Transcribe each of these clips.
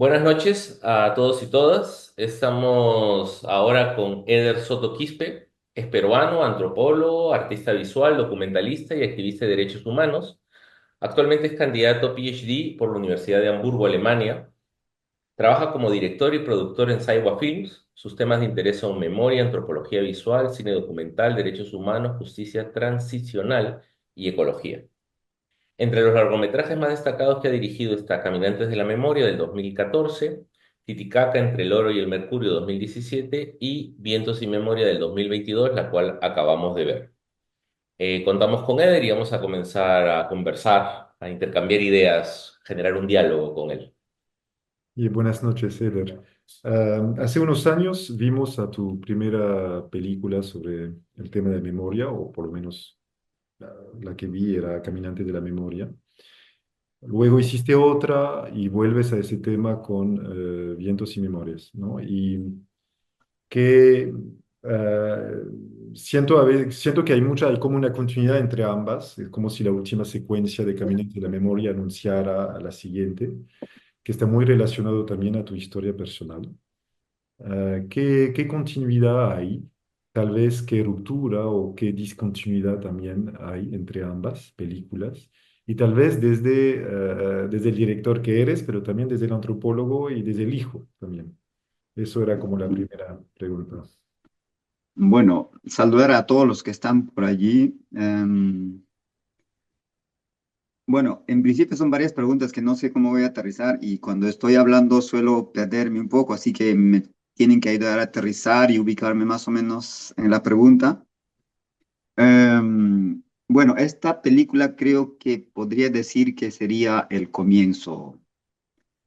Buenas noches a todos y todas. Estamos ahora con Eder Soto Quispe. Es peruano, antropólogo, artista visual, documentalista y activista de derechos humanos. Actualmente es candidato PhD por la Universidad de Hamburgo, Alemania. Trabaja como director y productor en Saiwa Films. Sus temas de interés son memoria, antropología visual, cine documental, derechos humanos, justicia transicional y ecología. Entre los largometrajes más destacados que ha dirigido está Caminantes de la Memoria del 2014, Titicaca entre el oro y el mercurio 2017 y Vientos y Memoria del 2022, la cual acabamos de ver. Contamos con Eder y vamos a comenzar a conversar, a intercambiar ideas, generar un diálogo con él. Y buenas noches, Eder. Hace unos años vimos a tu primera película sobre el tema de memoria, o por lo menos la que vi era Caminante de la Memoria. Luego hiciste otra y vuelves a ese tema con Vientos y Memorias, ¿no? Y que siento que hay como una continuidad entre ambas, es como si la última secuencia de Caminante de la Memoria anunciara a la siguiente, que está muy relacionado también a tu historia personal. ¿Qué continuidad hay? Tal vez qué ruptura o qué discontinuidad también hay entre ambas películas. Y tal vez desde el director que eres, pero también desde el antropólogo y desde el hijo también. Eso era como la primera pregunta. Bueno, saludar a todos los que están por allí. Bueno, en principio son varias preguntas que no sé cómo voy a aterrizar y cuando estoy hablando suelo perderme un poco, así que me tienen que ayudar a aterrizar y ubicarme más o menos en la pregunta. Bueno, esta película creo que podría decir que sería el comienzo.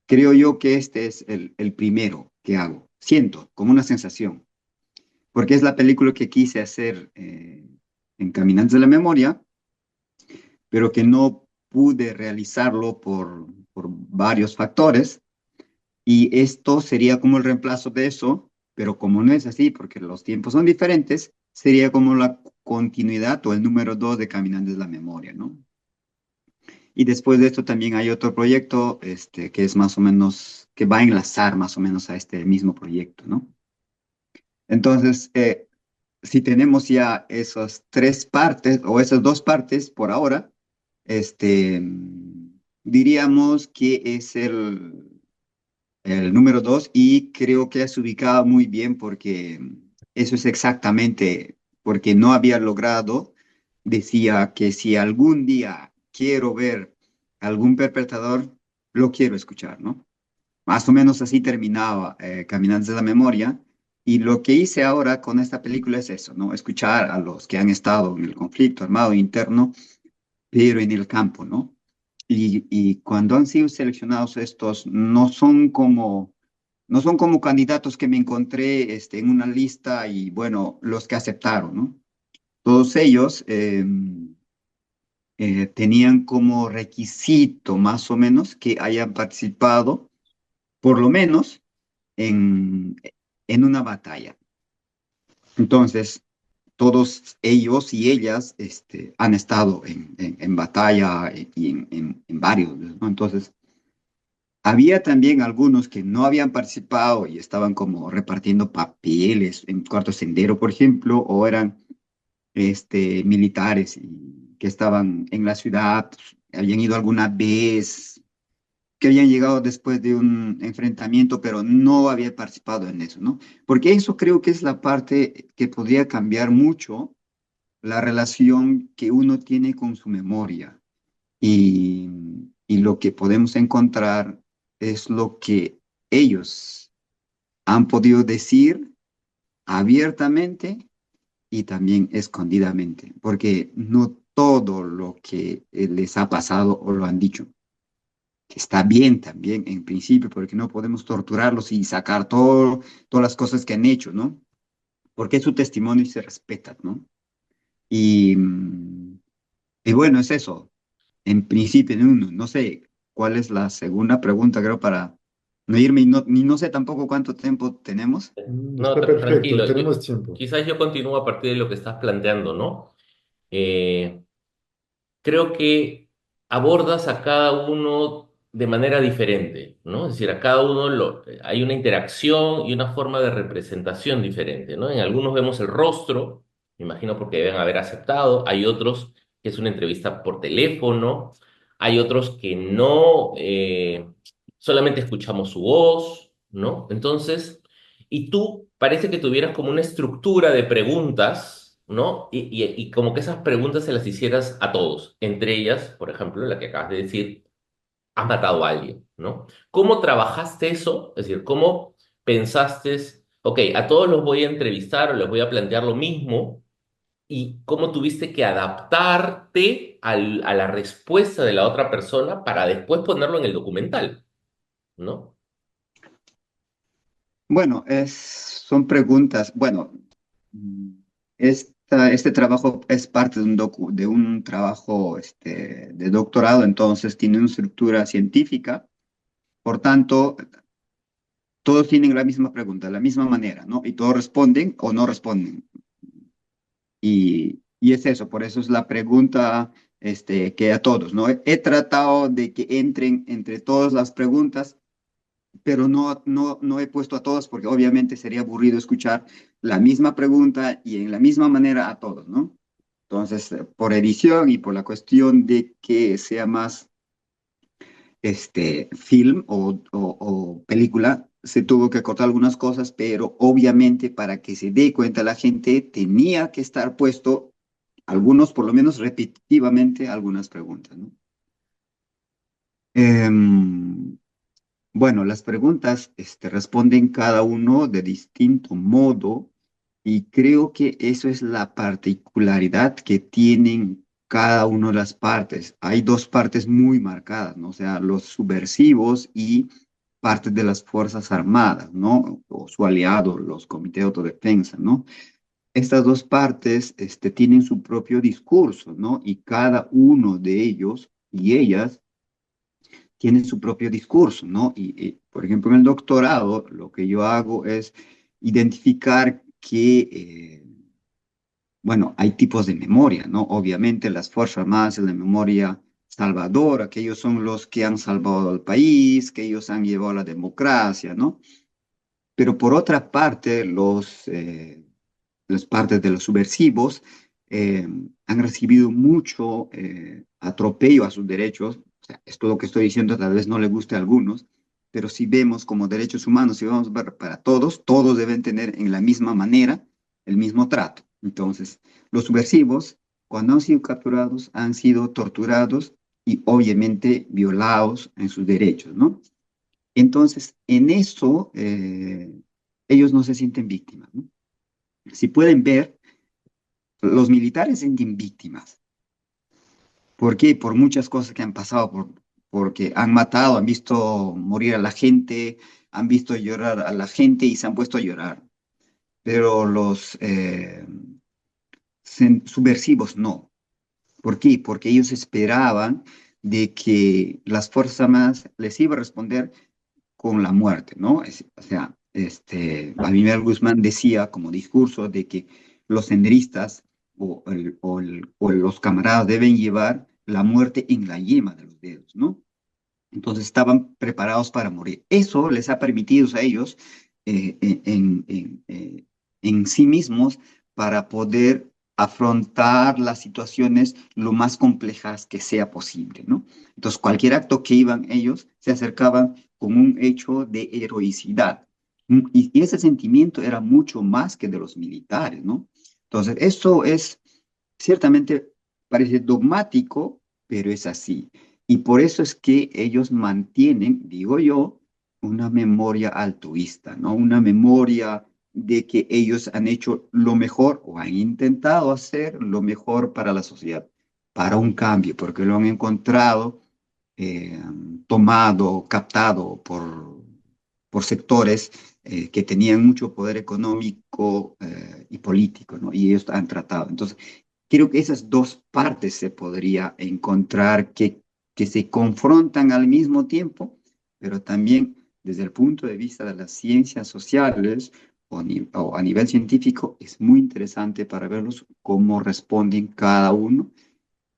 Creo yo que este es el primero que hago. Siento como una sensación, porque es la película que quise hacer en Caminantes de la Memoria, pero que no pude realizarlo por varios factores. Y esto sería como el reemplazo de eso, pero como no es así, porque los tiempos son diferentes, sería como la continuidad o el número dos de Caminantes de la Memoria, ¿no? Y después de esto también hay otro proyecto, que es más o menos, que va a enlazar más o menos a este mismo proyecto, ¿no? Entonces, si tenemos ya esas tres partes o esas dos partes por ahora, diríamos que es el número dos y creo que has ubicado muy bien porque eso es exactamente porque no había logrado, decía que si algún día quiero ver algún perpetrador, lo quiero escuchar, ¿no? Más o menos así terminaba Caminantes de la Memoria. Y lo que hice ahora con esta película es eso, ¿no? Escuchar a los que han estado en el conflicto armado interno, pero en el campo, ¿no? Y cuando han sido seleccionados estos, no son como candidatos que me encontré en una lista y, bueno, los que aceptaron, ¿no? Todos ellos tenían como requisito, más o menos, que hayan participado, por lo menos, en, en una batalla. Entonces, todos ellos y ellas han estado en batalla y en varios, ¿no? Entonces, había también algunos que no habían participado y estaban como repartiendo papeles en Cuarto Sendero, por ejemplo, o eran militares que estaban en la ciudad, habían ido alguna vez, que habían llegado después de un enfrentamiento, pero no habían participado en eso, ¿no? Porque eso creo que es la parte que podría cambiar mucho la relación que uno tiene con su memoria. Y, y lo que podemos encontrar es lo que ellos han podido decir abiertamente y también escondidamente, porque no todo lo que les ha pasado o lo han dicho, que está bien también en principio, porque no podemos torturarlos y sacar todas las cosas que han hecho, ¿no? Porque es su testimonio y se respeta, ¿no? Y, y bueno, es eso. En principio, no sé cuál es la segunda pregunta, creo, para no irme y no sé tampoco cuánto tiempo tenemos. No, Está perfecto, tranquilo. tenemos tiempo. Quizás yo continúo a partir de lo que estás planteando, ¿no? Eh, Creo que abordas a cada uno. de manera diferente, ¿no? Es decir, a cada uno hay una interacción y una forma de representación diferente, ¿no? En algunos vemos el rostro, me imagino porque deben haber aceptado, hay otros que es una entrevista por teléfono, hay otros que no, solamente escuchamos su voz, ¿no? Entonces, y tú parece que tuvieras como una estructura de preguntas, ¿no? Y como que esas preguntas se las hicieras a todos, entre ellas, por ejemplo, la que acabas de decir, has matado a alguien, ¿no? ¿Cómo trabajaste eso? Es decir, ¿cómo pensaste, ok, a todos los voy a entrevistar o les voy a plantear lo mismo? ¿Y cómo tuviste que adaptarte a la respuesta de la otra persona para después ponerlo en el documental, ¿no? Bueno, son preguntas. Bueno, mm, este trabajo es parte de de un trabajo de doctorado, entonces tiene una estructura científica. Por tanto, todos tienen la misma pregunta, la misma manera, ¿no? Y todos responden o no responden. Y es eso, por eso es la pregunta que a todos, ¿no? He tratado de que entren entre todas las preguntas, pero no he puesto a todos porque obviamente sería aburrido escuchar la misma pregunta y en la misma manera a todos, ¿no? Entonces, por edición y por la cuestión de que sea más film o película, se tuvo que cortar algunas cosas, pero obviamente para que se dé cuenta la gente tenía que estar puesto algunos, por lo menos repetitivamente, algunas preguntas, ¿no? Em, bueno, las preguntas responden cada uno de distinto modo y creo que eso es la particularidad que tienen cada una de las partes. Hay dos partes muy marcadas, ¿no? O sea, los subversivos y partes de las Fuerzas Armadas, ¿no? O su aliado, los comités de autodefensa, ¿no? Estas dos partes tienen su propio discurso, ¿no? Y cada uno de ellos y ellas tienen su propio discurso, ¿no? Por ejemplo, en el doctorado, lo que yo hago es identificar que, bueno, hay tipos de memoria, ¿no? Obviamente las Fuerzas Armadas es la memoria salvadora, que ellos son los que han salvado al país, que ellos han llevado a la democracia, ¿no? Pero por otra parte, las partes de los subversivos eh, han recibido mucho atropello a sus derechos. O sea, esto lo que estoy diciendo tal vez no le guste a algunos, pero si vemos como derechos humanos, si vamos a ver para todos, todos deben tener en la misma manera el mismo trato. Entonces, los subversivos, cuando han sido capturados, han sido torturados y obviamente violados en sus derechos, ¿no? Entonces, en eso, ellos no se sienten víctimas, ¿no? Si pueden ver, los militares se sienten víctimas. ¿Por qué? Por muchas cosas que han pasado, porque han matado, han visto morir a la gente, han visto llorar a la gente y se han puesto a llorar. Pero los subversivos no. ¿Por qué? Porque ellos esperaban de que las Fuerzas Armadas les iba a responder con la muerte, ¿no? O sea, Vladimir Guzmán decía como discurso de que los senderistas o los camaradas deben llevar la muerte en la yema de los dedos, ¿no? Entonces estaban preparados para morir. Eso les ha permitido a ellos en sí mismos para poder afrontar las situaciones lo más complejas que sea posible, ¿no? Entonces, cualquier acto que iban ellos se acercaban con un hecho de heroicidad. Y ese sentimiento era mucho más que de los militares, ¿no? Entonces, eso es ciertamente, parece dogmático, pero es así. Y por eso es que ellos mantienen, digo yo, una memoria altruista, ¿no? Una memoria de que ellos han hecho lo mejor o han intentado hacer lo mejor para la sociedad, para un cambio, porque lo han encontrado eh, tomado, captado por sectores que tenían mucho poder económico y político, ¿no? Y ellos han tratado. Entonces, creo que esas dos partes se podría encontrar que se confrontan al mismo tiempo, pero también desde el punto de vista de las ciencias sociales o a nivel científico es muy interesante para verlos cómo responden cada uno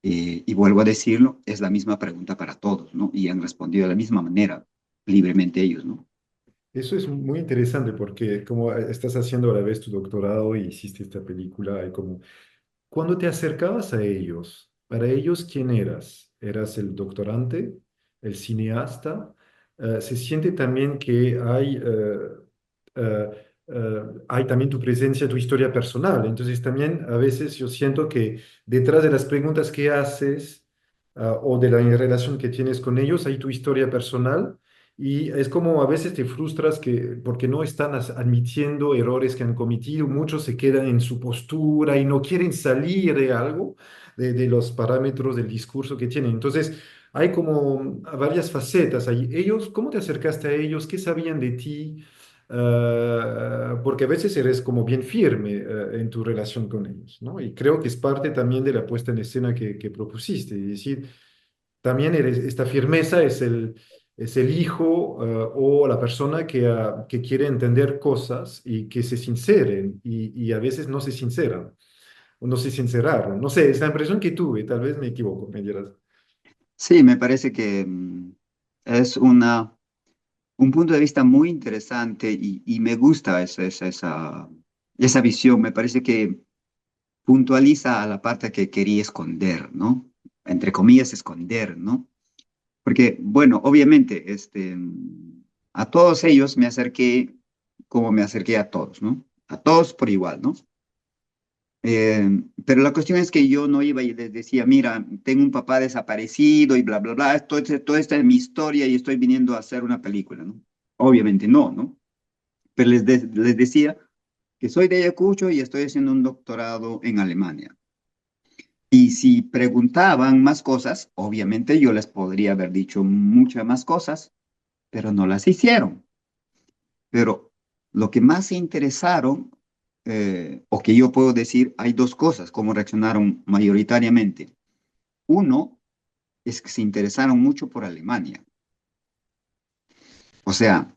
Y vuelvo a decirlo, es la misma pregunta para todos, ¿no? Y han respondido de la misma manera, libremente ellos, ¿no? Eso es muy interesante porque como estás haciendo a la vez tu doctorado y hiciste esta película, hay como, cuando te acercabas a ellos, para ellos, ¿quién eras? ¿Eras el doctorante, el cineasta? Se siente también que eh, hay también tu presencia, tu historia personal. Entonces también a veces yo siento que detrás de las preguntas que haces o de la relación que tienes con ellos, hay tu historia personal. Y es como a veces te frustras porque no están admitiendo errores que han cometido, muchos se quedan en su postura y no quieren salir de algo, de los parámetros del discurso que tienen. Entonces, hay como varias facetas ahí. Ellos, ¿cómo te acercaste a ellos? ¿Qué sabían de ti? Porque a veces eres como bien firme en tu relación con ellos, ¿no? Y creo que es parte también de la puesta en escena que propusiste. Es decir, también esta firmeza es el hijo o la persona que quiere entender cosas y que se sinceren y a veces no se sinceran o no se sinceraron. No sé, es la impresión que tuve, tal vez me equivoco, me dirás. Sí, me parece que es un punto de vista muy interesante y me gusta esa visión. Me parece que puntualiza a la parte que quería esconder, ¿no? Entre comillas, esconder, ¿no? Porque, bueno, obviamente, a todos ellos me acerqué como me acerqué a todos, ¿no? A todos por igual, ¿no? Pero la cuestión es que yo no iba y les decía, mira, tengo un papá desaparecido y bla, bla, bla, toda esta es mi historia y estoy viniendo a hacer una película, ¿no? Obviamente no, ¿no? Pero les decía que soy de Ayacucho y estoy haciendo un doctorado en Alemania. Y si preguntaban más cosas, obviamente yo les podría haber dicho muchas más cosas, pero no las hicieron. Pero lo que más se interesaron, o que yo puedo decir, hay dos cosas, cómo reaccionaron mayoritariamente. Uno es que se interesaron mucho por Alemania. O sea,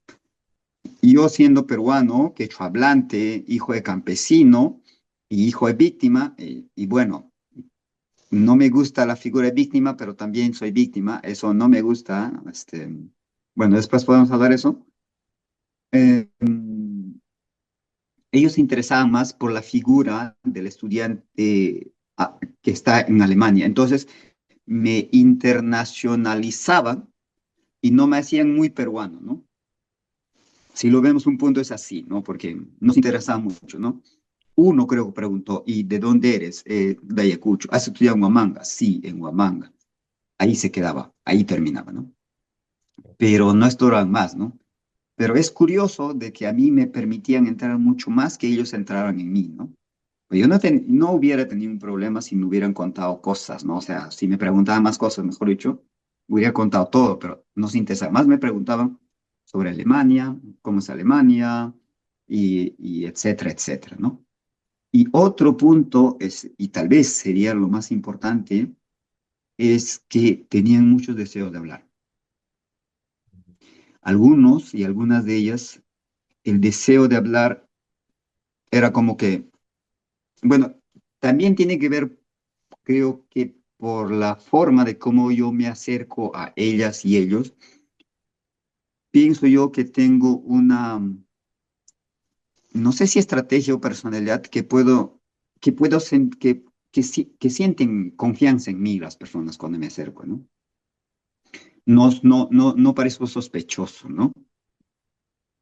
yo siendo peruano, quechohablante, hijo de campesino y hijo de víctima, y bueno, no me gusta la figura de víctima, pero también soy víctima, eso no me gusta. Bueno, después podemos hablar de eso. Ellos se interesaban más por la figura del estudiante que está en Alemania. Entonces, me internacionalizaban y no me hacían muy peruano, ¿no? Si lo vemos un punto es así, ¿no? Porque nos interesaba mucho, ¿no? Uno creo que preguntó, ¿y de dónde eres? De Ayacucho. ¿Has estudiado en Huamanga? Sí, en Huamanga. Ahí se quedaba, ahí terminaba, ¿no? Pero no exploraban más, ¿no? Pero es curioso de que a mí me permitían entrar mucho más que ellos entraran en mí, ¿no? Pues yo no hubiera tenido un problema si me hubieran contado cosas, ¿no? O sea, si me preguntaban más cosas, mejor dicho, hubiera contado todo, pero no se interesaba. Más me preguntaban sobre Alemania, cómo es Alemania, y etcétera, etcétera, ¿no? Y otro punto es, y tal vez sería lo más importante, es que tenían muchos deseos de hablar. Algunos y algunas de ellas, el deseo de hablar era como que, bueno, también tiene que ver, creo que por la forma de cómo yo me acerco a ellas y ellos, pienso yo que tengo no sé si estrategia o personalidad que sienten confianza en mí las personas cuando me acerco, ¿no? No parezco sospechoso, ¿no?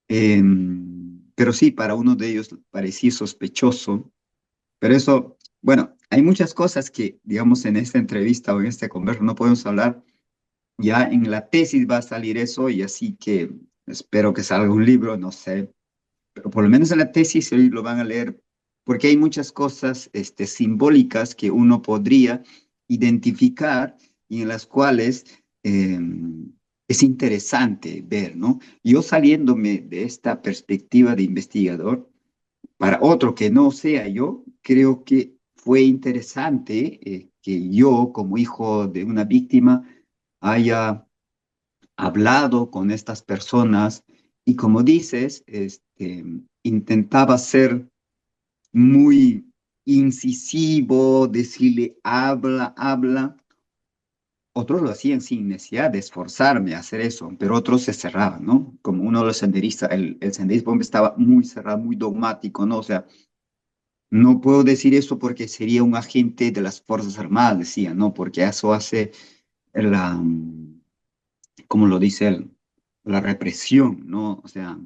Pero sí, para uno de ellos parecí sospechoso, pero eso, bueno, hay muchas cosas que, digamos, en esta entrevista o en este converso no podemos hablar. Ya en la tesis va a salir eso y así que espero que salga un libro, no sé, pero por lo menos en la tesis hoy lo van a leer porque hay muchas cosas simbólicas que uno podría identificar y en las cuales es interesante ver, ¿no? Yo saliéndome de esta perspectiva de investigador, para otro que no sea yo, creo que fue interesante que yo, como hijo de una víctima, haya hablado con estas personas y como dices, intentaba ser muy incisivo, decirle habla, habla. Otros lo hacían sin necesidad de esforzarme a hacer eso, pero otros se cerraban, ¿no? Como uno de los senderistas, el senderismo estaba muy cerrado, muy dogmático, ¿no? O sea, no puedo decir eso porque sería un agente de las Fuerzas Armadas, decía, ¿no? Porque eso hace la, como lo dice él, la represión, ¿no? O sea,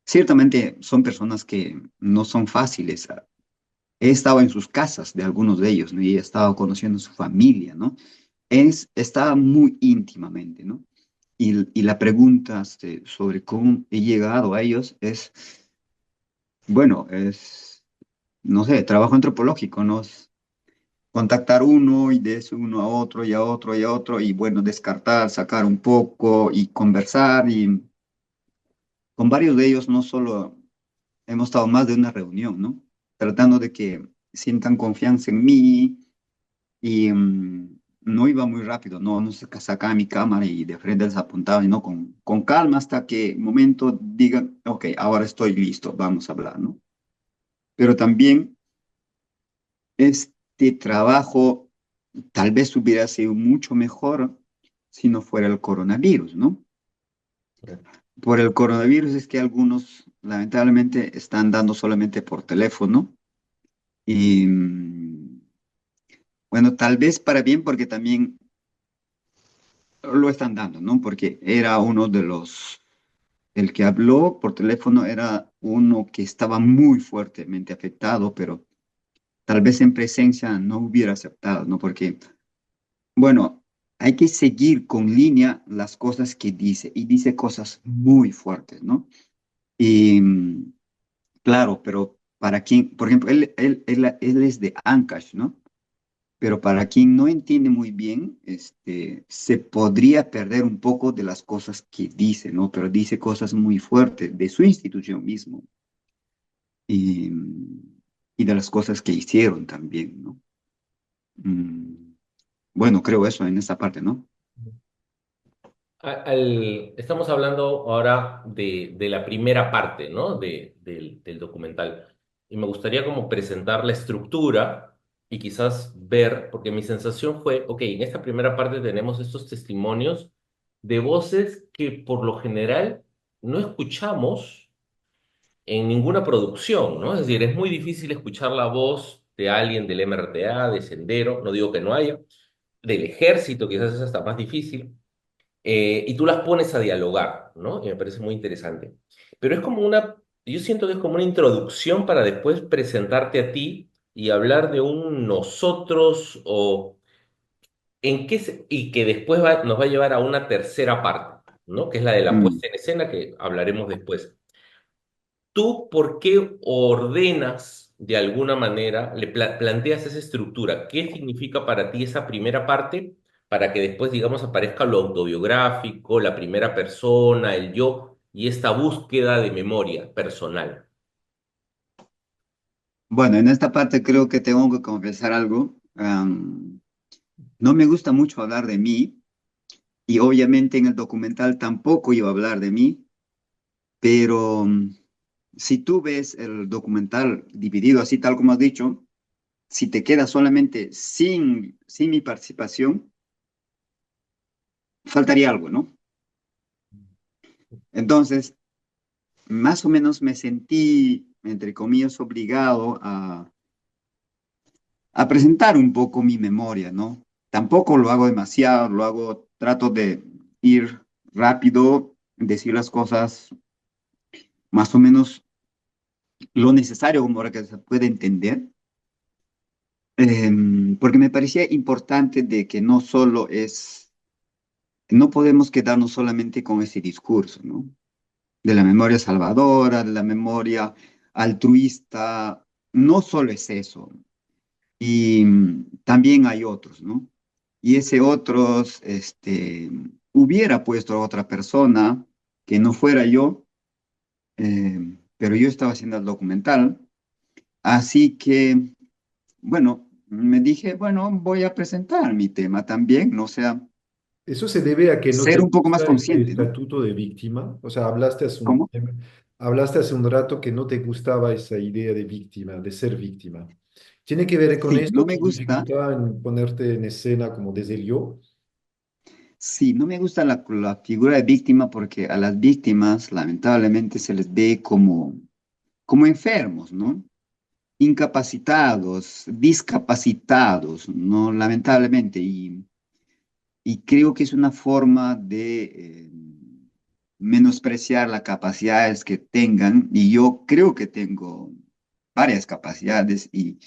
ciertamente son personas que no son fáciles. He estado en sus casas de algunos de ellos, ¿no? Y he estado conociendo su familia, ¿no? Estaba muy íntimamente, ¿no? Y la pregunta sobre cómo he llegado a ellos es, bueno, no sé, trabajo antropológico, ¿no? Es contactar uno y de eso uno a otro y a otro y a otro y bueno, descartar, sacar un poco y conversar y con varios de ellos no solo hemos estado más de una reunión, ¿no? Tratando de que sientan confianza en mí y no iba muy rápido, no sacaba mi cámara y de frente les apuntaba, y no, con calma hasta que un momento digan, ok, ahora estoy listo, vamos a hablar, ¿no? Pero también este trabajo tal vez hubiera sido mucho mejor si no fuera el coronavirus, ¿no? Por el coronavirus es que algunos lamentablemente están dando solamente por teléfono y bueno, tal vez para bien porque también lo están dando, ¿no? Porque era uno de el que habló por teléfono era uno que estaba muy fuertemente afectado, pero tal vez en presencia no hubiera aceptado, ¿no? Porque, bueno, hay que seguir con línea las cosas que dice y dice cosas muy fuertes, ¿no? Y claro, pero para quien, por ejemplo, él es de Ancash, ¿no? Pero para quien no entiende muy bien, se podría perder un poco de las cosas que dice, ¿no? Pero dice cosas muy fuertes de su institución mismo y, y de las cosas que hicieron también, ¿no? Mm, bueno, creo eso en esa parte, ¿no? Estamos hablando ahora de la primera parte, ¿no? Del documental. Y me gustaría como presentar la estructura y quizás ver, porque mi sensación fue, ok, en esta primera parte tenemos estos testimonios de voces que por lo general no escuchamos en ninguna producción, ¿no? Es decir, es muy difícil escuchar la voz de alguien del MRTA, de Sendero, no digo que no haya, del ejército, quizás es hasta más difícil, y tú las pones a dialogar, ¿no? Y me parece muy interesante. Pero es como yo siento que es como una introducción para después presentarte a ti y hablar de un nosotros o y que después nos va a llevar a una tercera parte, ¿no? Que es la de la Mm. puesta en escena que hablaremos después. ¿Tú por qué ordenas de alguna manera, planteas esa estructura? ¿Qué significa para ti esa primera parte para que después, digamos, aparezca lo autobiográfico, la primera persona, el yo y esta búsqueda de memoria personal? Bueno, en esta parte creo que tengo que confesar algo. No me gusta mucho hablar de mí y obviamente en el documental tampoco iba a hablar de mí, pero si tú ves el documental dividido así tal como has dicho, si te quedas solamente sin mi participación, faltaría algo, ¿no? Entonces, más o menos me sentí, entre comillas, obligado a presentar un poco mi memoria, ¿no? Tampoco lo hago demasiado, trato de ir rápido, decir las cosas más o menos lo necesario como para que se pueda entender, porque me parecía importante de que no podemos quedarnos solamente con ese discurso, ¿no? De la memoria salvadora, de la memoria altruista, no solo es eso, y también hay otros, ¿no? Y ese otros, hubiera puesto a otra persona que no fuera yo, pero yo estaba haciendo el documental, así que, bueno, me dije, bueno, voy a presentar mi tema también, no sea, ¿Eso se debe a que no te ser un poco más gusta este consciente, ¿no? estatuto de víctima? O sea, ¿Cómo? hablaste hace un rato que no te gustaba esa idea de víctima, de ser víctima. ¿Tiene que ver con Sí, esto no me tu gusta, dificultad en ponerte en escena como desde el yo? sí, no me gusta la figura de víctima porque a las víctimas lamentablemente se les ve como enfermos, ¿no? Incapacitados, discapacitados, ¿no? Lamentablemente. Y creo que es una forma de menospreciar las capacidades que tengan. Y yo creo que tengo varias capacidades y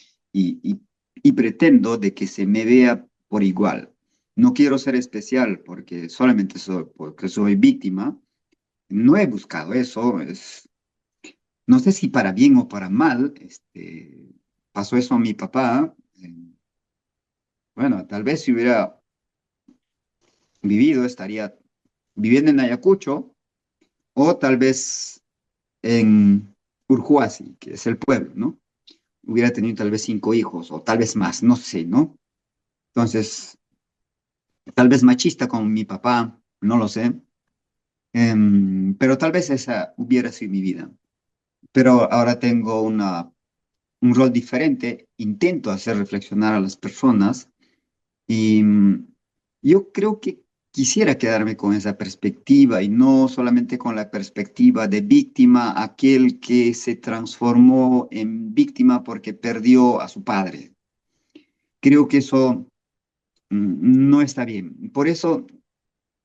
pretendo de que se me vea por igual. No quiero ser especial porque solamente soy, porque soy víctima. No he buscado eso. No sé si para bien o para mal. Pasó eso a mi papá. Bueno, tal vez si hubiera vivido, estaría viviendo en Ayacucho o tal vez en Urjuasi, que es el pueblo, ¿no? Hubiera tenido tal vez 5 hijos o tal vez más, no sé, ¿no? Entonces, tal vez machista como mi papá, no lo sé. Pero tal vez esa hubiera sido mi vida. Pero ahora tengo un rol diferente, intento hacer reflexionar a las personas. Y yo creo que quisiera quedarme con esa perspectiva y no solamente con la perspectiva de víctima, aquel que se transformó en víctima porque perdió a su padre. Creo que eso no está bien. Por eso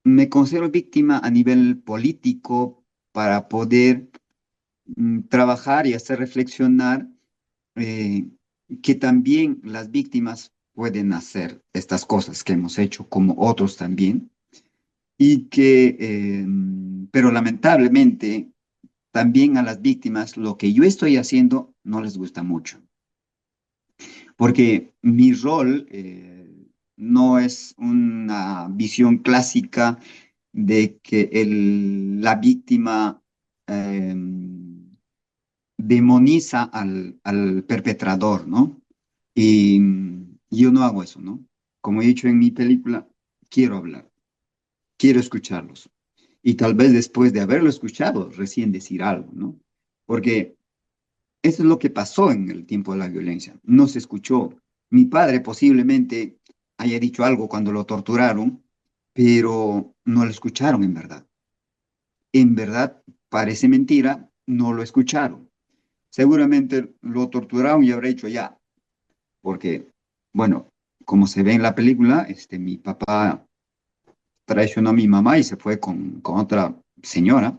me considero víctima a nivel político para poder trabajar y hacer reflexionar eh, que también las víctimas pueden hacer estas cosas que hemos hecho, como otros también, y que, pero lamentablemente, también a las víctimas lo que yo estoy haciendo no les gusta mucho, porque mi rol no es una visión clásica de que la víctima eh, demoniza al perpetrador, ¿no? Y yo no hago eso, ¿no? Como he dicho en mi película, quiero hablar, quiero escucharlos. Y tal vez después de haberlo escuchado, recién decir algo, ¿no? Porque eso es lo que pasó en el tiempo de la violencia. No se escuchó. Mi padre posiblemente haya dicho algo cuando lo torturaron, pero no lo escucharon en verdad. En verdad, parece mentira, no lo escucharon. Seguramente lo torturaron y habrá dicho ya, porque, bueno, como se ve en la película, mi papá traicionó a mi mamá y se fue con otra señora,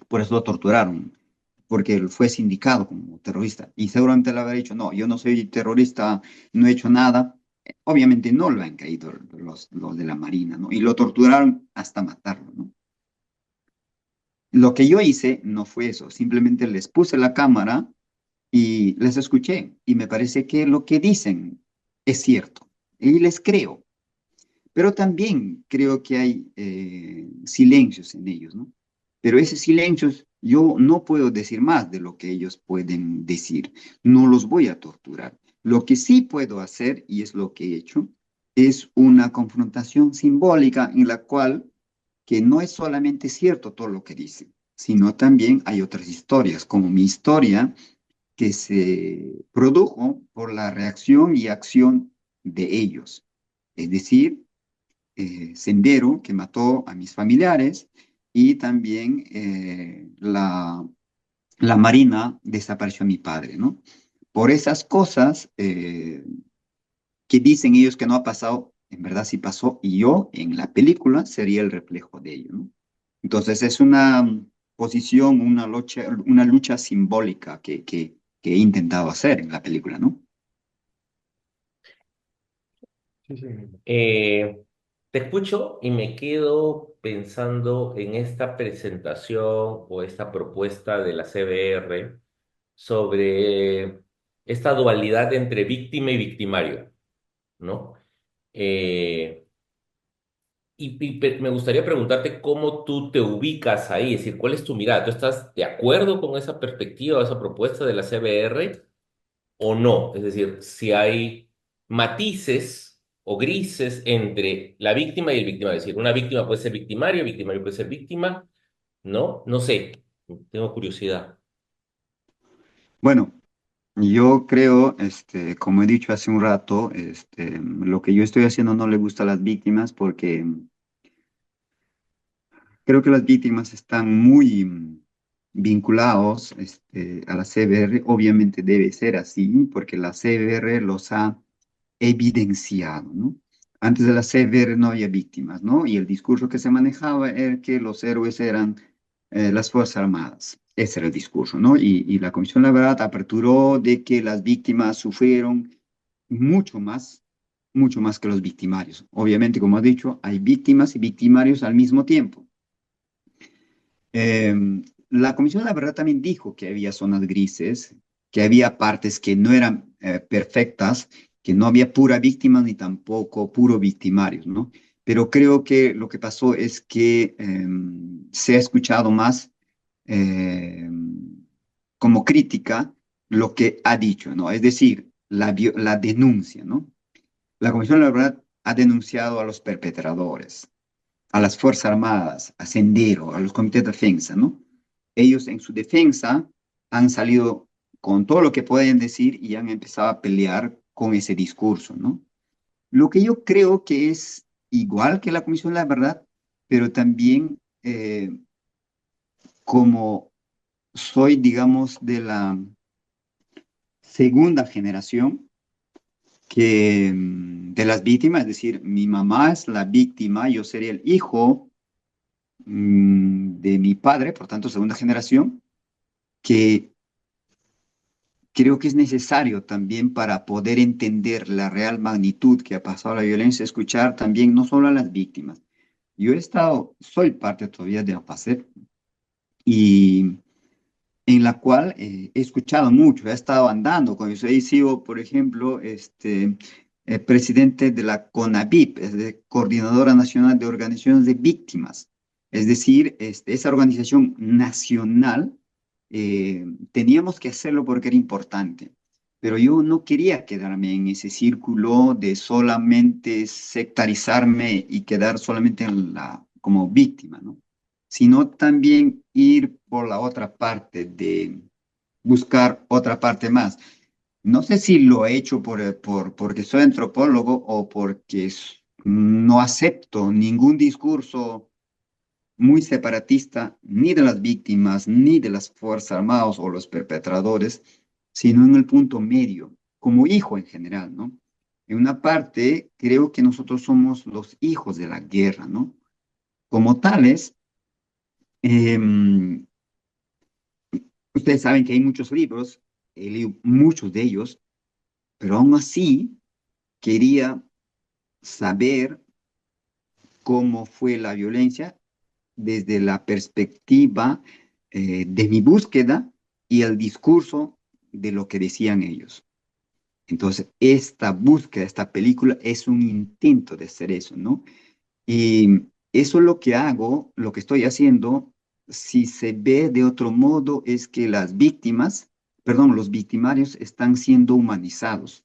por eso lo torturaron, porque él fue sindicado como terrorista. Y seguramente le habrá dicho, no, yo no soy terrorista, no he hecho nada. Obviamente no lo han creído los de la Marina, ¿no? Y lo torturaron hasta matarlo, ¿no? Lo que yo hice no fue eso, simplemente les puse la cámara y les escuché y me parece que lo que dicen es cierto y les creo, pero también creo que hay silencios en ellos, ¿no? Pero esos silencios yo no puedo decir más de lo que ellos pueden decir, no los voy a torturar. Lo que sí puedo hacer, y es lo que he hecho, es una confrontación simbólica en la cual que no es solamente cierto todo lo que dicen, sino también hay otras historias, como mi historia que se produjo por la reacción y acción de ellos. Es decir, Sendero, que mató a mis familiares, y también la Marina desapareció a mi padre, ¿no? Por esas cosas que dicen ellos que no ha pasado, en verdad sí pasó, y yo en la película sería el reflejo de ello, ¿no? Entonces es una posición, una lucha simbólica que he intentado hacer en la película, ¿no? Sí, sí. Eh, Te escucho y me quedo pensando en esta presentación o esta propuesta de la CBR sobre esta dualidad entre víctima y victimario, ¿no? Eh, Me gustaría preguntarte cómo tú te ubicas ahí, es decir, ¿cuál es tu mirada? ¿Tú estás de acuerdo con esa perspectiva o esa propuesta de la CBR o no? Es decir, si hay matices o grises entre la víctima y el victimario. Es decir, una víctima puede ser victimario, victimario puede ser víctima, ¿no? No sé, tengo curiosidad. Bueno. Yo creo, como he dicho hace un rato, lo que yo estoy haciendo no le gusta a las víctimas porque creo que las víctimas están muy vinculados, a la CBR. Obviamente debe ser así porque la CBR los ha evidenciado, ¿no? Antes de la CBR no había víctimas, ¿no? Y el discurso que se manejaba era que los héroes eran las Fuerzas Armadas. Ese era el discurso, ¿no? Y la Comisión de la Verdad aperturó de que las víctimas sufrieron mucho mucho más que los victimarios. Obviamente, como has dicho, hay víctimas y victimarios al mismo tiempo. Eh, la Comisión de la Verdad también dijo que había zonas grises, que había partes que no eran perfectas, que no había pura víctima ni tampoco puro victimarios, ¿no? Pero creo que lo que pasó es que se ha escuchado más eh, como crítica lo que ha dicho, ¿no? Es decir, la denuncia, ¿no? La Comisión de la Verdad ha denunciado a los perpetradores, a las Fuerzas Armadas, a Sendero, a los comités de defensa, ¿no? Ellos en su defensa han salido con todo lo que pueden decir y han empezado a pelear con ese discurso, ¿no? Lo que yo creo que es igual que la Comisión de la Verdad, pero también como soy, digamos, de la segunda generación de las víctimas, es decir, mi mamá es la víctima, yo sería el hijo de mi padre, por tanto, segunda generación, que creo que es necesario también para poder entender la real magnitud que ha pasado la violencia, escuchar también no solo a las víctimas. Yo he estado, soy parte todavía de APACEP y en la cual he escuchado mucho, he estado andando con eso. He sido, por ejemplo, presidente de la CONAVIP, es de Coordinadora Nacional de Organizaciones de Víctimas. Es decir, esa organización nacional, teníamos que hacerlo porque era importante. Pero yo no quería quedarme en ese círculo de solamente sectarizarme y quedar solamente como víctima, ¿no? Sino también ir por la otra parte de buscar otra parte más. No sé si lo he hecho porque soy antropólogo o porque no acepto ningún discurso muy separatista ni de las víctimas, ni de las Fuerzas Armadas o los perpetradores, sino en el punto medio, como hijo en general, ¿no? En una parte, creo que nosotros somos los hijos de la guerra, ¿no? Como tales, em, ustedes saben que hay muchos libros, he leído muchos de ellos, pero aún así quería saber cómo fue la violencia desde la perspectiva de mi búsqueda y el discurso de lo que decían ellos. Entonces, esta búsqueda, esta película es un intento de hacer eso, ¿no? Y eso es lo que hago, lo que estoy haciendo. Si se ve de otro modo, es que las víctimas, perdón, los victimarios están siendo humanizados.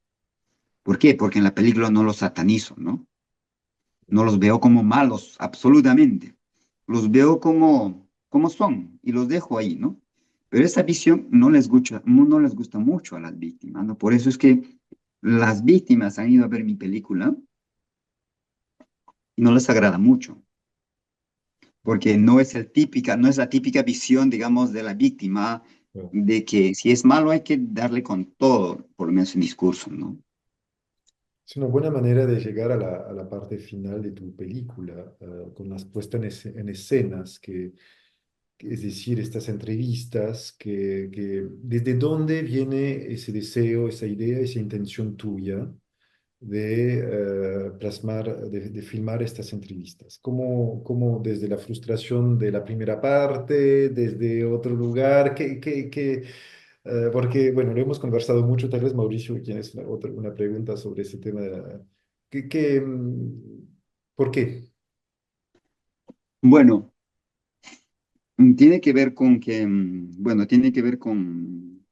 ¿Por qué? Porque en la película no los satanizo, ¿no? No los veo como malos, absolutamente. Los veo como son y los dejo ahí, ¿no? Pero esa visión no les gusta mucho a las víctimas, ¿no? Por eso es que las víctimas han ido a ver mi película y no les agrada mucho, porque no es la típica visión, digamos, de la víctima, de que si es malo hay que darle con todo, por lo menos en discurso, ¿no? Es una buena manera de llegar a la parte final de tu película, con las puestas en escenas, es decir, estas entrevistas, ¿desde dónde viene ese deseo, esa idea, esa intención tuya de plasmar, de filmar estas entrevistas? ¿Cómo desde la frustración de la primera parte, desde otro lugar? Porque, bueno, lo hemos conversado mucho, tal vez Mauricio, tienes una pregunta sobre ese tema. ¿Qué, qué, mm, ¿Por qué? Bueno, tiene que ver con que, bueno, tiene que ver con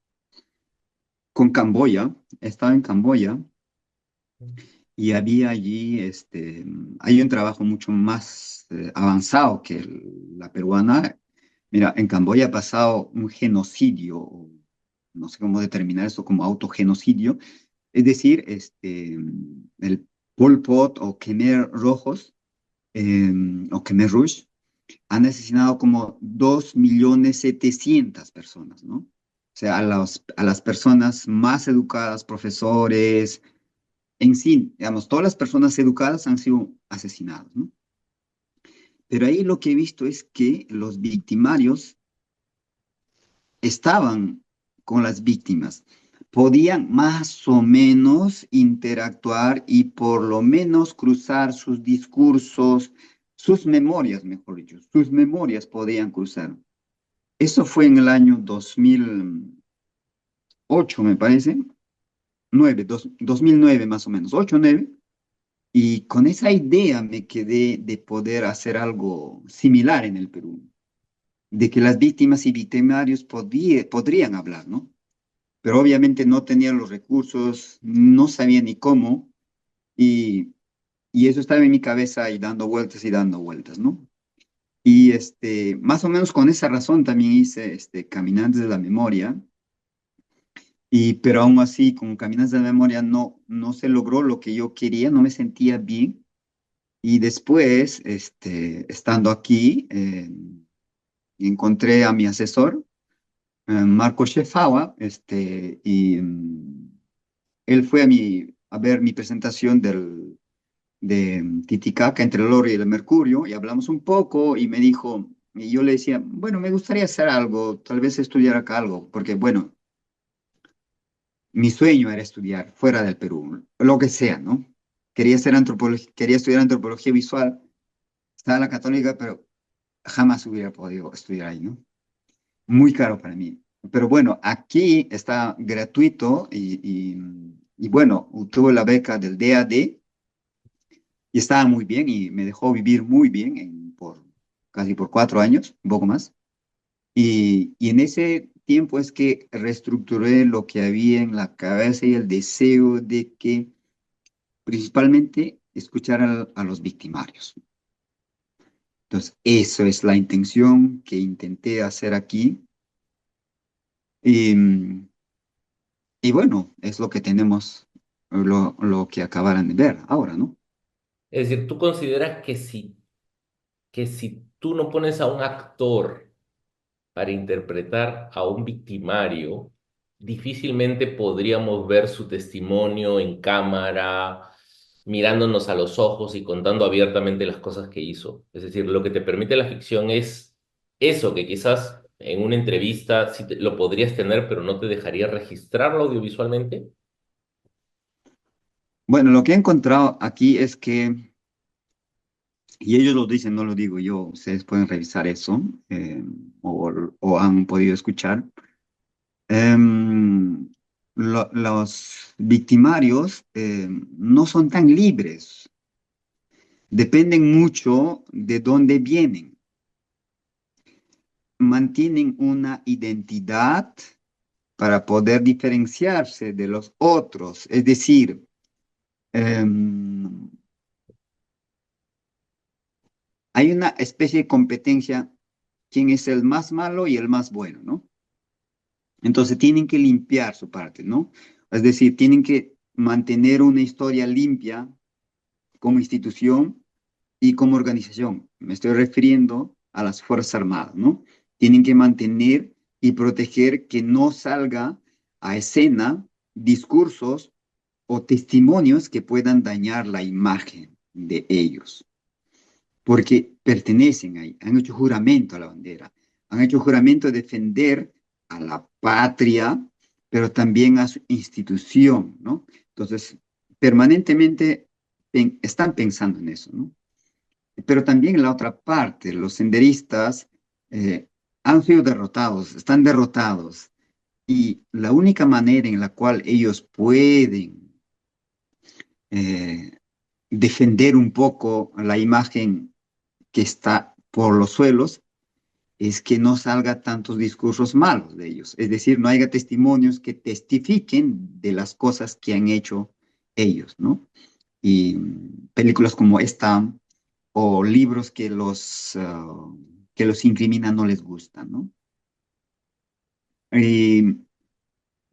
Camboya. Estaba en Camboya y había allí, hay un trabajo mucho más avanzado que la peruana. Mira, en Camboya ha pasado un genocidio no sé cómo determinar esto, como autogenocidio, es decir, el Pol Pot o Khmer Rojos eh, o Khmer Rouge han asesinado como 2.700.000 personas, ¿no? O sea, a las personas más educadas, profesores, en sí, digamos, todas las personas educadas han sido asesinadas, ¿no? Pero ahí lo que he visto es que los victimarios estaban con las víctimas, podían más o menos interactuar y por lo menos cruzar sus discursos, sus memorias, mejor dicho, sus memorias podían cruzar. Eso fue en el año 2008, me parece, 2009 más o menos, 8 9. Y con esa idea me quedé de poder hacer algo similar en el Perú, de que las víctimas y victimarios podrían hablar, ¿no? Pero obviamente no tenían los recursos, no sabía ni cómo, y, y eso estaba en mi cabeza y dando vueltas, ¿no? Y más o menos con esa razón también hice Caminantes de la Memoria, pero aún así, con Caminantes de la Memoria no se logró lo que yo quería, no me sentía bien. Y después, estando aquí, encontré a mi asesor, Marco Shefawa, él fue a ver mi presentación de Titicaca entre el oro y el mercurio y hablamos un poco y me dijo, y yo le decía, bueno, me gustaría hacer algo, tal vez estudiar acá algo, porque bueno, mi sueño era estudiar fuera del Perú, lo que sea, ¿no? Quería estudiar antropología visual, estaba en la Católica, pero jamás hubiera podido estudiar ahí, ¿no? Muy caro para mí. Pero bueno, aquí está gratuito y bueno, tuve la beca del DAD y estaba muy bien y me dejó vivir muy bien casi por 4 años, un poco más. Y en ese tiempo es que reestructuré lo que había en la cabeza y el deseo de que principalmente escuchar a los victimarios. Entonces, eso es la intención que intenté hacer aquí. Y, y bueno, es lo que tenemos, lo que acabarán de ver ahora, ¿no? Es decir, ¿tú consideras que si tú no pones a un actor para interpretar a un victimario, difícilmente podríamos ver su testimonio en cámara, mirándonos a los ojos y contando abiertamente las cosas que hizo? Es decir, lo que te permite la ficción es eso, que quizás en una entrevista sí lo podrías tener, pero no te dejaría registrarlo audiovisualmente. Bueno, lo que he encontrado aquí es que, y ellos lo dicen, no lo digo yo, ustedes pueden revisar eso o han podido escuchar. Em, los victimarios no son tan libres, dependen mucho de dónde vienen, mantienen una identidad para poder diferenciarse de los otros, es decir, em, hay una especie de competencia, quién es el más malo y el más bueno, ¿no? Entonces tienen que limpiar su parte, ¿no? Es decir, tienen que mantener una historia limpia como institución y como organización. Me estoy refiriendo a las Fuerzas Armadas, ¿no? Tienen que mantener y proteger que no salga a escena discursos o testimonios que puedan dañar la imagen de ellos, porque pertenecen ahí, han hecho juramento a la bandera, han hecho juramento de defender a la patria, pero también a su institución, ¿no? Entonces, permanentemente están pensando en eso, ¿no? Pero también en la otra parte, los senderistas eh, han sido derrotados, están derrotados, y la única manera en la cual ellos pueden eh, defender un poco la imagen que está por los suelos es que no salga tantos discursos malos de ellos, es decir, no haya testimonios que testifiquen de las cosas que han hecho ellos, ¿no? Y películas como esta o libros que los incriminan no les gustan, ¿no? Y,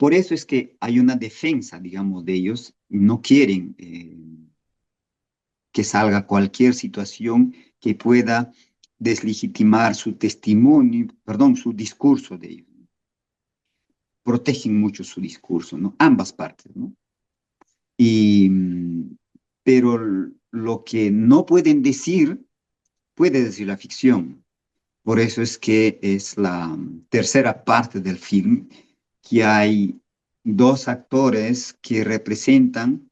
por eso es que hay una defensa, digamos, de ellos. No quieren que salga cualquier situación que pueda deslegitimar su testimonio, perdón, su discurso de ellos. Protegen mucho su discurso, ¿no? Ambas partes, ¿no? Y, pero lo que no pueden decir, puede decir la ficción. Por eso es que es la tercera parte del film, que hay dos actores que representan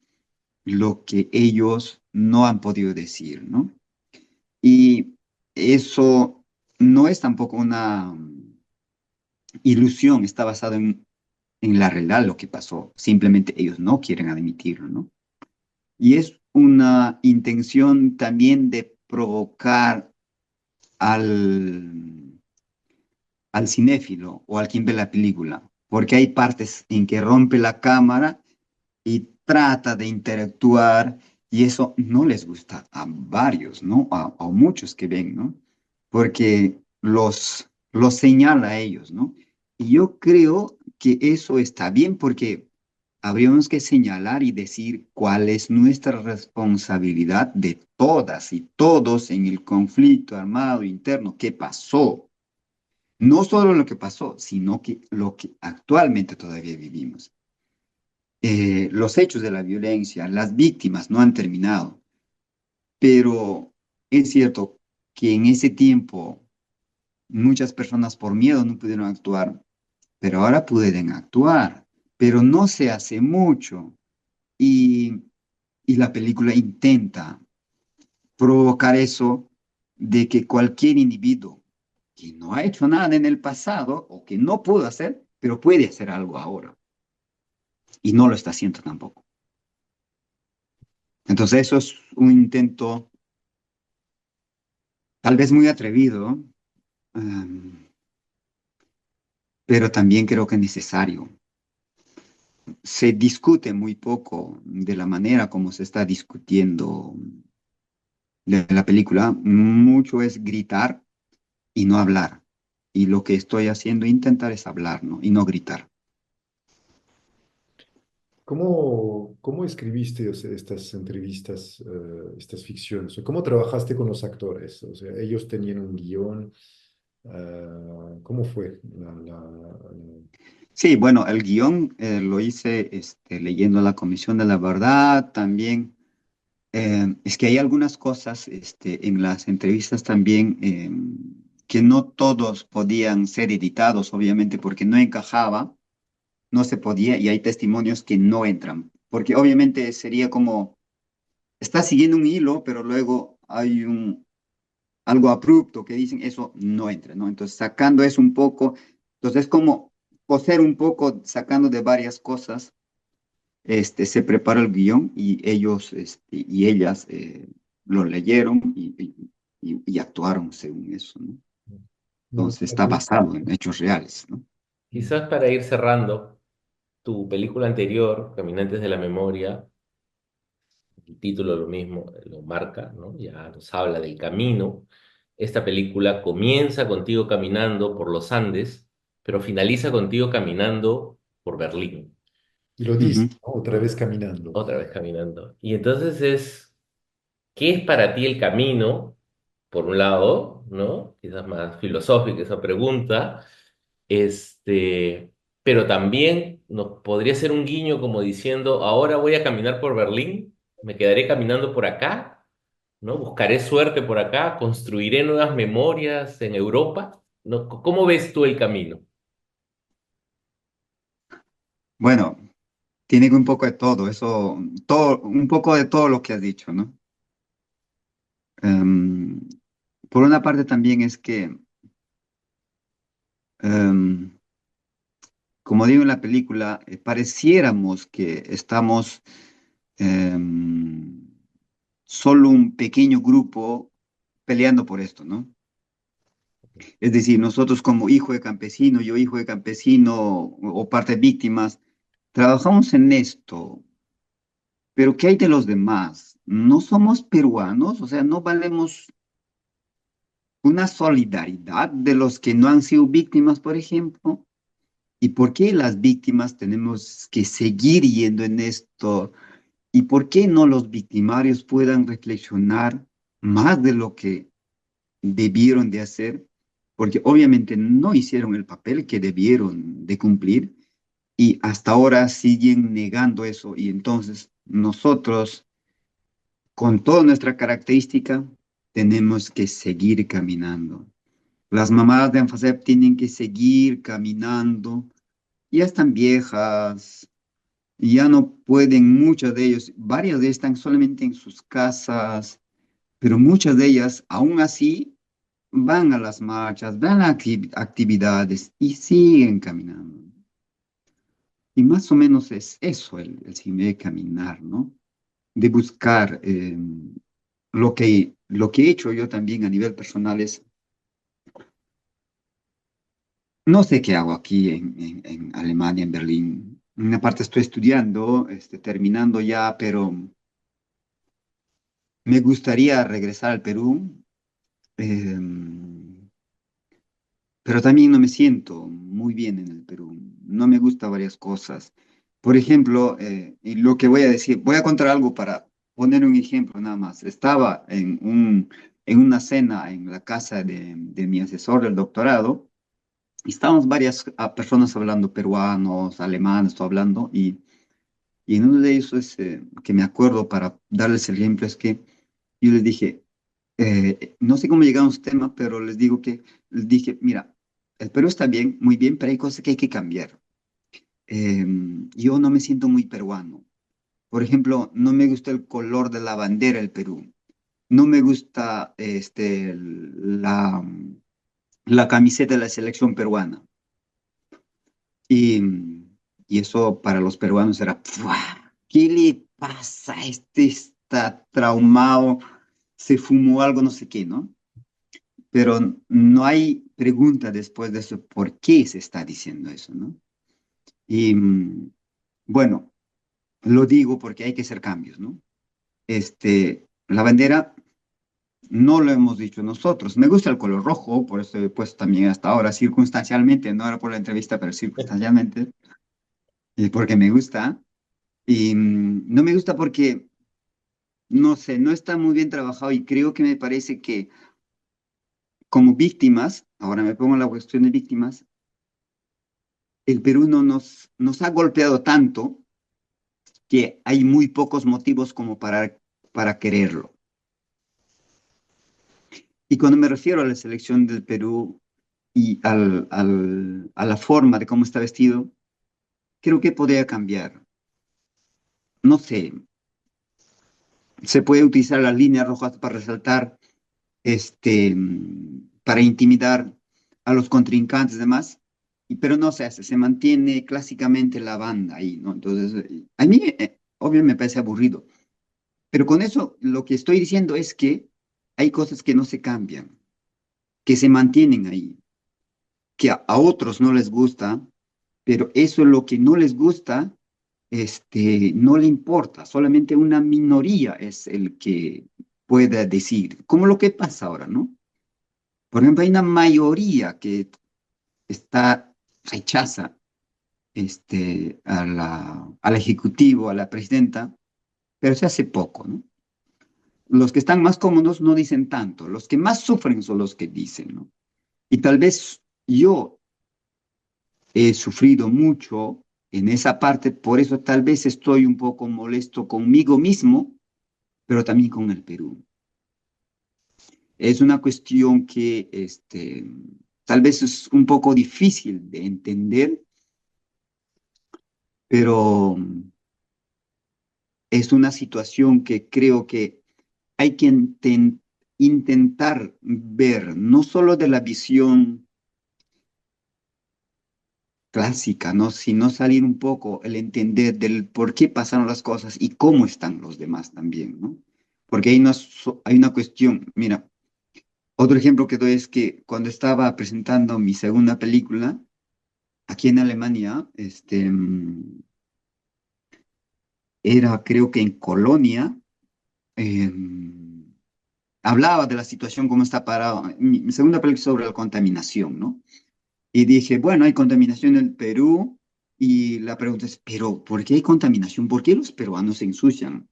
lo que ellos no han podido decir, ¿no? Y eso no es tampoco una ilusión, está basado en la realidad lo que pasó. Simplemente ellos no quieren admitirlo, ¿no? Y es una intención también de provocar al, al cinéfilo o al quien ve la película, porque hay partes en que rompe la cámara y trata de interactuar y eso no les gusta a varios, ¿no? A muchos que ven, ¿no? Porque los señala a ellos, ¿no? Y yo creo que eso está bien porque habríamos que señalar y decir cuál es nuestra responsabilidad de todas y todos en el conflicto armado interno, qué pasó. No solo lo que pasó, sino que lo que actualmente todavía vivimos. Los hechos de la violencia, las víctimas no han terminado, pero es cierto que en ese tiempo muchas personas por miedo no pudieron actuar, pero ahora pueden actuar, pero no se hace mucho y, y la película intenta provocar eso de que cualquier individuo que no ha hecho nada en el pasado o que no pudo hacer, pero puede hacer algo ahora y no lo está haciendo tampoco. Entonces eso es un intento tal vez muy atrevido, um, pero también creo que es necesario. Se discute muy poco de la manera como se está discutiendo de la película. Mucho es gritar y no hablar. Y lo que estoy haciendo, intentar es hablar, ¿no? Y no gritar. ¿Cómo escribiste, o sea, estas entrevistas, estas ficciones? ¿O cómo trabajaste con los actores? O sea, ellos tenían un guión. ¿Cómo fue Sí, bueno, el guión lo hice leyendo la Comisión de la Verdad también. Es que hay algunas cosas en las entrevistas también que no todos podían ser editados, obviamente, porque no encajaba, no se podía, y hay testimonios que no entran, porque obviamente sería como, está siguiendo un hilo, pero luego hay algo abrupto que dicen, eso no entra, ¿no? Entonces, sacando eso un poco, entonces es como coser un poco, sacando de varias cosas se preparó el guión y ellos y ellas lo leyeron y actuaron según eso, ¿no? Me Entonces gustaría está que- basado en hechos reales, ¿no? Quizás para ir cerrando, tu película anterior, Caminantes de la Memoria, el título lo mismo, lo marca, ¿no? Ya nos habla del camino. Esta película comienza contigo caminando por los Andes, pero finaliza contigo caminando por Berlín, Y lo dice, Ujú. ¿no? Otra vez caminando. otra vez caminando. Y entonces es, ¿qué es para ti el camino? Por un lado, ¿no? Quizás más filosófica esa pregunta, pero también nos podría ser un guiño como diciendo, ahora voy a caminar por Berlín, me quedaré caminando por acá, ¿no? Buscaré suerte por acá, construiré nuevas memorias en Europa, ¿no? ¿Cómo ves tú el camino? Bueno, tiene un poco de todo, eso, todo, un poco de todo lo que has dicho, ¿no? Em, por una parte también es que, em, como digo en la película, pareciéramos que estamos em, solo un pequeño grupo peleando por esto, ¿no? Es decir, nosotros como hijo de campesino, yo hijo de campesino o parte víctimas, trabajamos en esto, pero ¿qué hay de los demás? ¿No somos peruanos? O sea, ¿no valemos una solidaridad de los que no han sido víctimas, por ejemplo? ¿Y por qué las víctimas tenemos que seguir yendo en esto? ¿Y por qué no los victimarios puedan reflexionar más de lo que debieron de hacer? Porque obviamente no hicieron el papel que debieron de cumplir y hasta ahora siguen negando eso. Y entonces nosotros, con toda nuestra característica, tenemos que seguir caminando. Las mamás de ANFASEP tienen que seguir caminando. Ya están viejas, y ya no pueden, muchas de ellas, varias de ellas están solamente en sus casas, pero muchas de ellas, aún así, van a las marchas, van a actividades y siguen caminando. Y más o menos es eso el significado de caminar, ¿no? De buscar lo que he hecho yo también a nivel personal es, no sé qué hago aquí en Alemania, en Berlín. En una parte estoy estudiando, terminando ya, pero me gustaría regresar al Perú, eh, pero también no me siento muy bien en el Perú. No me gustan varias cosas. Por ejemplo, y lo que voy a decir, voy a contar algo para poner un ejemplo nada más. Estaba en una cena en la casa de mi asesor del doctorado y estábamos varias personas hablando, peruanos, alemanes, todo hablando, y en uno de ellos que me acuerdo para darles el ejemplo es que yo les dije, no sé cómo llegamos a este tema, pero les dije, mira, el Perú está bien, muy bien, pero hay cosas que hay que cambiar. Eh, yo no me siento muy peruano. Por ejemplo, no me gusta el color de la bandera del Perú. No me gusta la camiseta de la selección peruana. Y, y eso para los peruanos era, "Fua, ¿qué le pasa? Este está traumado, se fumó algo, no sé qué, ¿no?" Pero no hay pregunta después de eso, ¿por qué se está diciendo eso, no? Y bueno, lo digo porque hay que hacer cambios, ¿no? La bandera no lo hemos dicho nosotros. Me gusta el color rojo, por eso he puesto también hasta ahora, circunstancialmente, no era por la entrevista, pero circunstancialmente, porque me gusta. Y no me gusta porque, no sé, no está muy bien trabajado y creo que me parece que como víctimas, ahora me pongo en la cuestión de víctimas, el Perú no nos ha golpeado tanto que hay muy pocos motivos como para quererlo. Y cuando me refiero a la selección del Perú y a la forma de cómo está vestido, creo que podría cambiar. No sé, se puede utilizar las líneas rojas para resaltar, para intimidar a los contrincantes y demás, pero no se hace, se mantiene clásicamente la banda ahí, ¿no? Entonces, a mí, obvio, me parece aburrido. Pero con eso lo que estoy diciendo es que hay cosas que no se cambian, que se mantienen ahí, que a otros no les gusta, pero eso es lo que no les gusta, no le importa, solamente una minoría es el que pueda decir, como lo que pasa ahora, ¿no? Por ejemplo, hay una mayoría que rechaza al ejecutivo, a la presidenta, pero se hace poco, ¿no? Los que están más cómodos no dicen tanto, los que más sufren son los que dicen, ¿no? Y tal vez yo he sufrido mucho en esa parte, por eso tal vez estoy un poco molesto conmigo mismo, pero también con el Perú. Es una cuestión que tal vez es un poco difícil de entender, pero es una situación que creo que hay que intentar ver, no solo de la visión clásica, ¿no? Sino salir un poco, el entender del por qué pasaron las cosas y cómo están los demás también, ¿no? Porque hay una cuestión, mira, otro ejemplo que doy es que cuando estaba presentando mi segunda película, aquí en Alemania, era creo que en Colonia, hablaba de la situación, cómo está parado. Mi segunda película sobre la contaminación, ¿no? Y dije, bueno, hay contaminación en el Perú. Y la pregunta es, pero ¿por qué hay contaminación? ¿Por qué los peruanos se ensucian?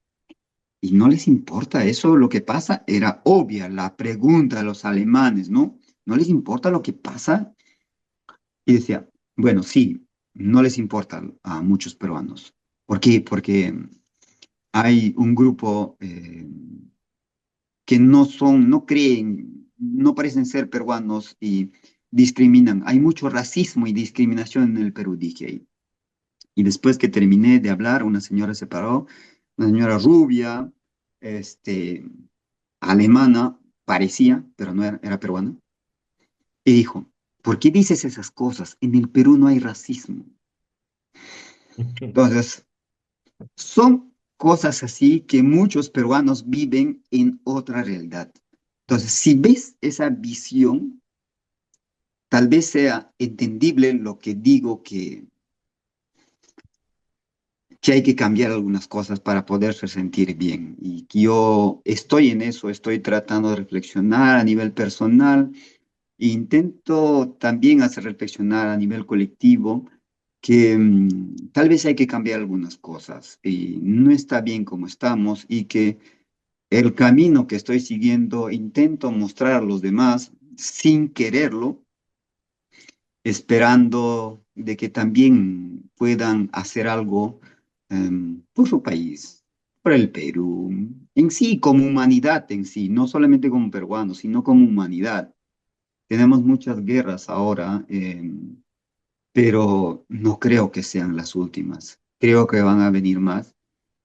Y no les importa eso, lo que pasa. Era obvia la pregunta de los alemanes, ¿no? ¿No les importa lo que pasa? Y decía, bueno, sí, no les importa a muchos peruanos. ¿Por qué? Porque hay un grupo que no son, no creen, no parecen ser peruanos y discriminan. Hay mucho racismo y discriminación en el Perú, dije ahí. Y después que terminé de hablar, una señora se paró, una señora rubia, este, alemana, parecía, pero no era, era peruana, y dijo, ¿por qué dices esas cosas? En el Perú no hay racismo. Entonces, son cosas así que muchos peruanos viven en otra realidad. Entonces, si ves esa visión, tal vez sea entendible lo que digo que hay que cambiar algunas cosas para poderse sentir bien. Y que yo estoy en eso, estoy tratando de reflexionar a nivel personal e intento también hacer reflexionar a nivel colectivo que tal vez hay que cambiar algunas cosas y no está bien como estamos y que el camino que estoy siguiendo intento mostrar a los demás sin quererlo, esperando de que también puedan hacer algo por su país, por el Perú, en sí, como humanidad en sí, no solamente como peruanos, sino como humanidad. Tenemos muchas guerras ahora, pero no creo que sean las últimas. Creo que van a venir más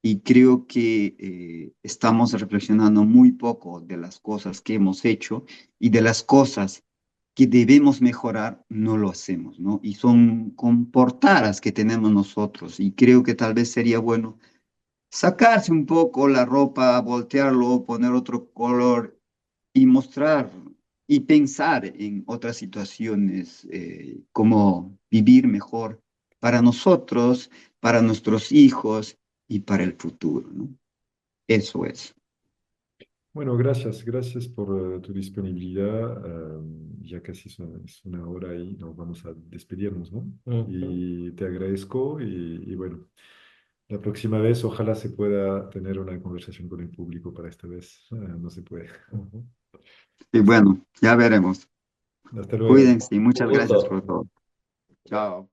y creo que estamos reflexionando muy poco de las cosas que hemos hecho y de las cosas que debemos mejorar, no lo hacemos, ¿no? Y son comportadas que tenemos nosotros y creo que tal vez sería bueno sacarse un poco la ropa, voltearlo, poner otro color y mostrar y pensar en otras situaciones, cómo vivir mejor para nosotros, para nuestros hijos y para el futuro, ¿no? Eso es. Bueno, gracias, gracias por tu disponibilidad. Ya casi es una hora y nos vamos a despedirnos, ¿no? Ujú, Y te agradezco y bueno, la próxima vez ojalá se pueda tener una conversación con el público, para esta vez no se puede. ujú. Y bueno, ya veremos. Hasta luego. Cuídense y Un muchas gracias gusto. por todo. Chao.